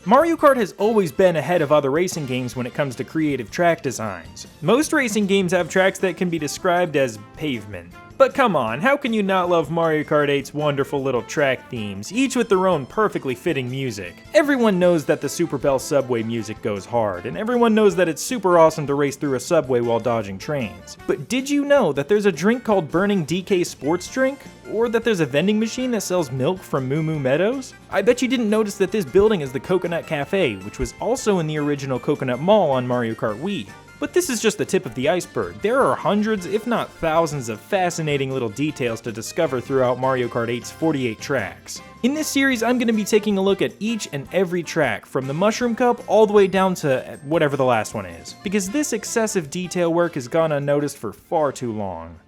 Mario Kart has always been ahead of other racing games when it comes to creative track designs. Most racing games have tracks that can be described as pavement. But come on, how can you not love Mario Kart 8's wonderful little track themes, each with their own perfectly fitting music? Everyone knows that the Super Bell subway music goes hard, and everyone knows that it's super awesome to race through a subway while dodging trains. But did you know that there's a drink called Burning DK Sports Drink? Or that there's a vending machine that sells milk from Moo Moo Meadows? I bet you didn't notice that this building is the Coconut Cafe, which was also in the original Coconut Mall on Mario Kart Wii. But this is just the tip of the iceberg. There are hundreds, if not thousands, of fascinating little details to discover throughout Mario Kart 8's 48 tracks. In this series, I'm going to be taking a look at each and every track, from the Mushroom Cup all the way down to whatever the last one is, because this excessive detail work has gone unnoticed for far too long.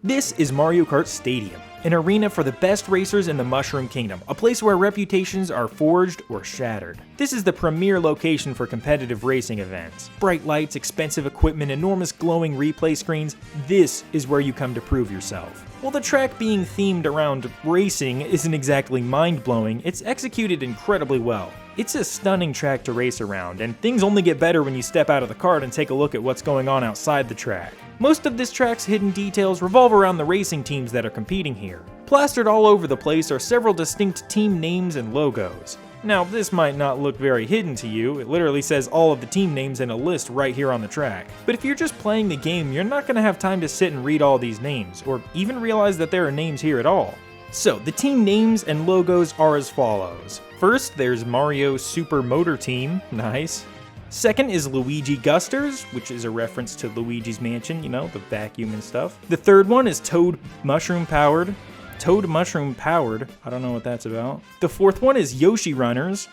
This is Mario Kart Stadium, an arena for the best racers in the Mushroom Kingdom, a place where reputations are forged or shattered. This is the premier location for competitive racing events. Bright lights, expensive equipment, enormous glowing replay screens, this is where you come to prove yourself. While the track being themed around racing isn't exactly mind-blowing, it's executed incredibly well. It's a stunning track to race around, and things only get better when you step out of the kart and take a look at what's going on outside the track. Most of this track's hidden details revolve around the racing teams that are competing here. Plastered all over the place are several distinct team names and logos. Now, this might not look very hidden to you, it literally says all of the team names in a list right here on the track. But if you're just playing the game, you're not going to have time to sit and read all these names, or even realize that there are names here at all. So, the team names and logos are as follows. First, there's Mario Super Motor Team, nice. Second is Luigi Gusters, which is a reference to Luigi's Mansion, you know, the vacuum and stuff. The third one is Toad Mushroom Powered, I don't know what that's about. The fourth one is Yoshi Runners,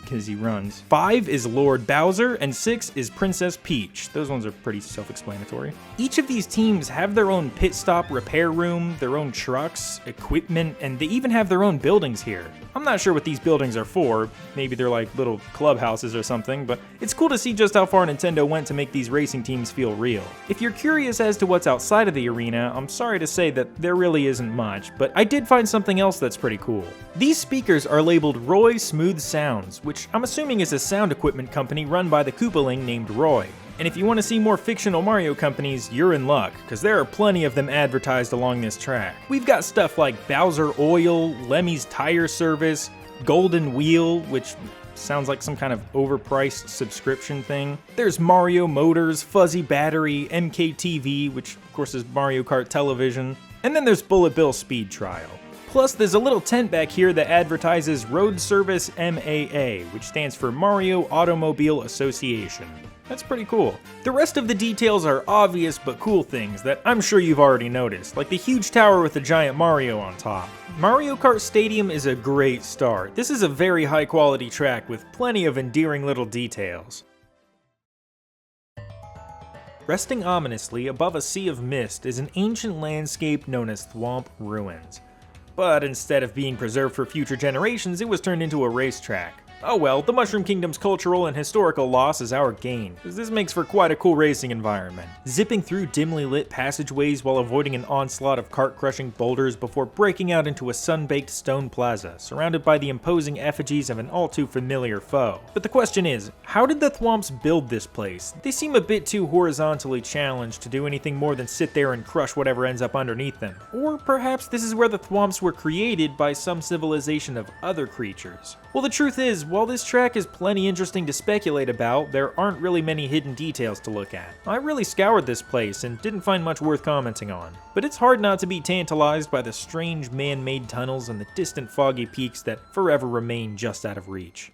because he runs. 5 is Lord Bowser, and 6 is Princess Peach. Those ones are pretty self-explanatory. Each of these teams have their own pit stop repair room, their own trucks, equipment, and they even have their own buildings here. I'm not sure what these buildings are for, maybe they're like little clubhouses or something, but it's cool to see just how far Nintendo went to make these racing teams feel real. If you're curious as to what's outside of the arena, I'm sorry to say that there really isn't much, but I did find something else that's pretty cool. These speakers are labeled Roy Smooth Sounds, which I'm assuming is a sound equipment company run by the Koopaling named Roy. And if you want to see more fictional Mario companies, you're in luck, because there are plenty of them advertised along this track. We've got stuff like Bowser Oil, Lemmy's Tire Service, Golden Wheel, which sounds like some kind of overpriced subscription thing. There's Mario Motors, Fuzzy Battery, MKTV, which of course is Mario Kart Television. And then there's Bullet Bill Speed Trial. Plus, there's a little tent back here that advertises Road Service MAA, which stands for Mario Automobile Association. That's pretty cool. The rest of the details are obvious but cool things that I'm sure you've already noticed, like the huge tower with the giant Mario on top. Mario Kart Stadium is a great start. This is a very high quality track with plenty of endearing little details. Resting ominously above a sea of mist is an ancient landscape known as Thwomp Ruins. But instead of being preserved for future generations, it was turned into a racetrack. Oh well, the Mushroom Kingdom's cultural and historical loss is our gain, because this makes for quite a cool racing environment. Zipping through dimly lit passageways while avoiding an onslaught of cart-crushing boulders before breaking out into a sun-baked stone plaza, surrounded by the imposing effigies of an all-too-familiar foe. But the question is, how did the Thwomps build this place? They seem a bit too horizontally challenged to do anything more than sit there and crush whatever ends up underneath them. Or perhaps this is where the Thwomps were created by some civilization of other creatures. Well, the truth is, while this track is plenty interesting to speculate about, there aren't really many hidden details to look at. I really scoured this place and didn't find much worth commenting on. But it's hard not to be tantalized by the strange man-made tunnels and the distant foggy peaks that forever remain just out of reach.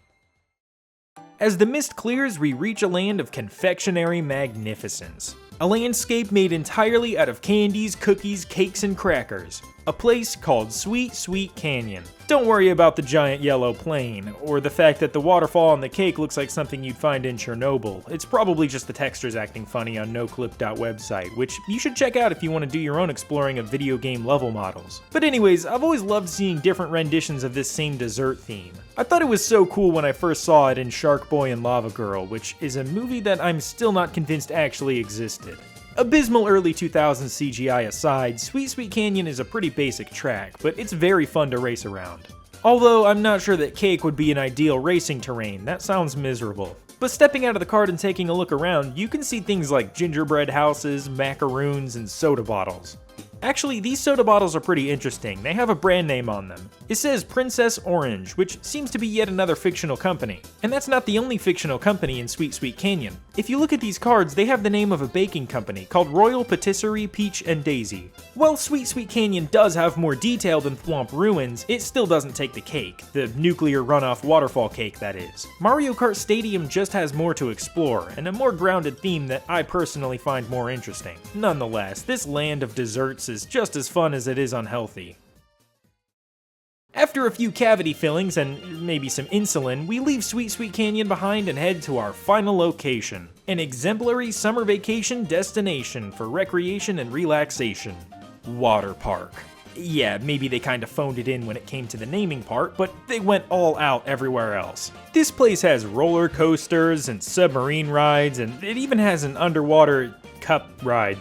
As the mist clears, we reach a land of confectionery magnificence. A landscape made entirely out of candies, cookies, cakes, and crackers. A place called Sweet Sweet Canyon. Don't worry about the giant yellow plane, or the fact that the waterfall on the cake looks like something you'd find in Chernobyl. It's probably just the textures acting funny on noclip.website, which you should check out if you want to do your own exploring of video game level models. But anyways, I've always loved seeing different renditions of this same dessert theme. I thought it was so cool when I first saw it in Shark Boy and Lava Girl, which is a movie that I'm still not convinced actually existed. Abysmal early 2000s CGI aside, Sweet Sweet Canyon is a pretty basic track, but it's very fun to race around. Although I'm not sure that cake would be an ideal racing terrain, that sounds miserable. But stepping out of the cart and taking a look around, you can see things like gingerbread houses, macaroons, and soda bottles. Actually, these soda bottles are pretty interesting. They have a brand name on them. It says Princess Orange, which seems to be yet another fictional company. And that's not the only fictional company in Sweet Sweet Canyon. If you look at these cards, they have the name of a baking company called Royal Patisserie Peach and Daisy. While Sweet Sweet Canyon does have more detail than Thwomp Ruins, it still doesn't take the cake. The nuclear runoff waterfall cake, that is. Mario Kart Stadium just has more to explore, and a more grounded theme that I personally find more interesting. Nonetheless, this land of desserts is just as fun as it is unhealthy. After a few cavity fillings and maybe some insulin, we leave Sweet Sweet Canyon behind and head to our final location. An exemplary summer vacation destination for recreation and relaxation. Water Park. Yeah, maybe they kinda phoned it in when it came to the naming part, but they went all out everywhere else. This place has roller coasters and submarine rides, and it even has an underwater cup ride.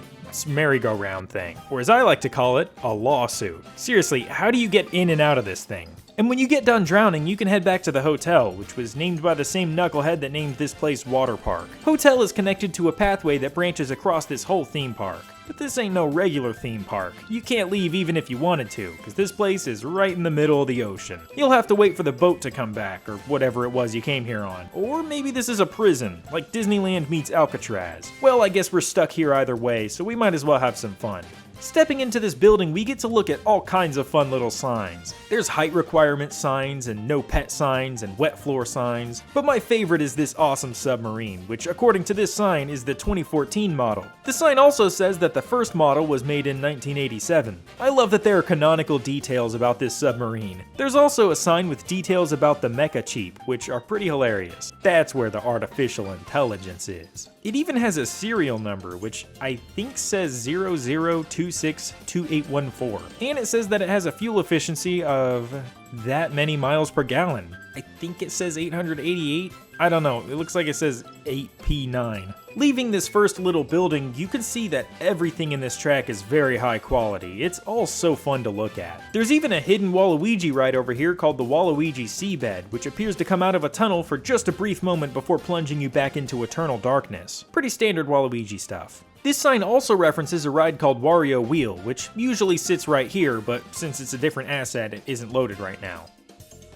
Merry-go-round thing, or as I like to call it, a lawsuit. Seriously, how do you get in and out of this thing? And when you get done drowning, you can head back to the hotel, which was named by the same knucklehead that named this place Water Park. Hotel is connected to a pathway that branches across this whole theme park. But this ain't no regular theme park. You can't leave even if you wanted to, because this place is right in the middle of the ocean. You'll have to wait for the boat to come back, or whatever it was you came here on. Or maybe this is a prison, like Disneyland meets Alcatraz. Well, I guess we're stuck here either way, so we might as well have some fun. Stepping into this building, we get to look at all kinds of fun little signs. There's height requirement signs, and no pet signs, and wet floor signs. But my favorite is this awesome submarine, which according to this sign is the 2014 model. The sign also says that the first model was made in 1987. I love that there are canonical details about this submarine. There's also a sign with details about the Mecha Cheap, which are pretty hilarious. That's where the artificial intelligence is. It even has a serial number, which I think says 00262814. And it says that it has a fuel efficiency of that many miles per gallon. I think it says 888. I don't know, it looks like it says 8P9. Leaving this first little building, you can see that everything in this track is very high quality. It's all so fun to look at. There's even a hidden Waluigi ride over here called the Waluigi Seabed, which appears to come out of a tunnel for just a brief moment before plunging you back into eternal darkness. Pretty standard Waluigi stuff. This sign also references a ride called Wario Wheel, which usually sits right here, but since it's a different asset, it isn't loaded right now.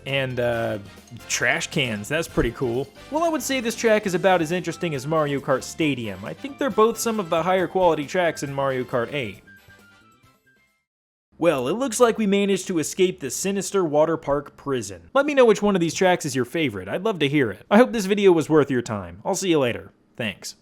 And, trash cans, that's pretty cool. Well, I would say this track is about as interesting as Mario Kart Stadium. I think they're both some of the higher quality tracks in Mario Kart 8. Well, it looks like we managed to escape the sinister water park prison. Let me know which one of these tracks is your favorite, I'd love to hear it. I hope this video was worth your time. I'll see you later. Thanks.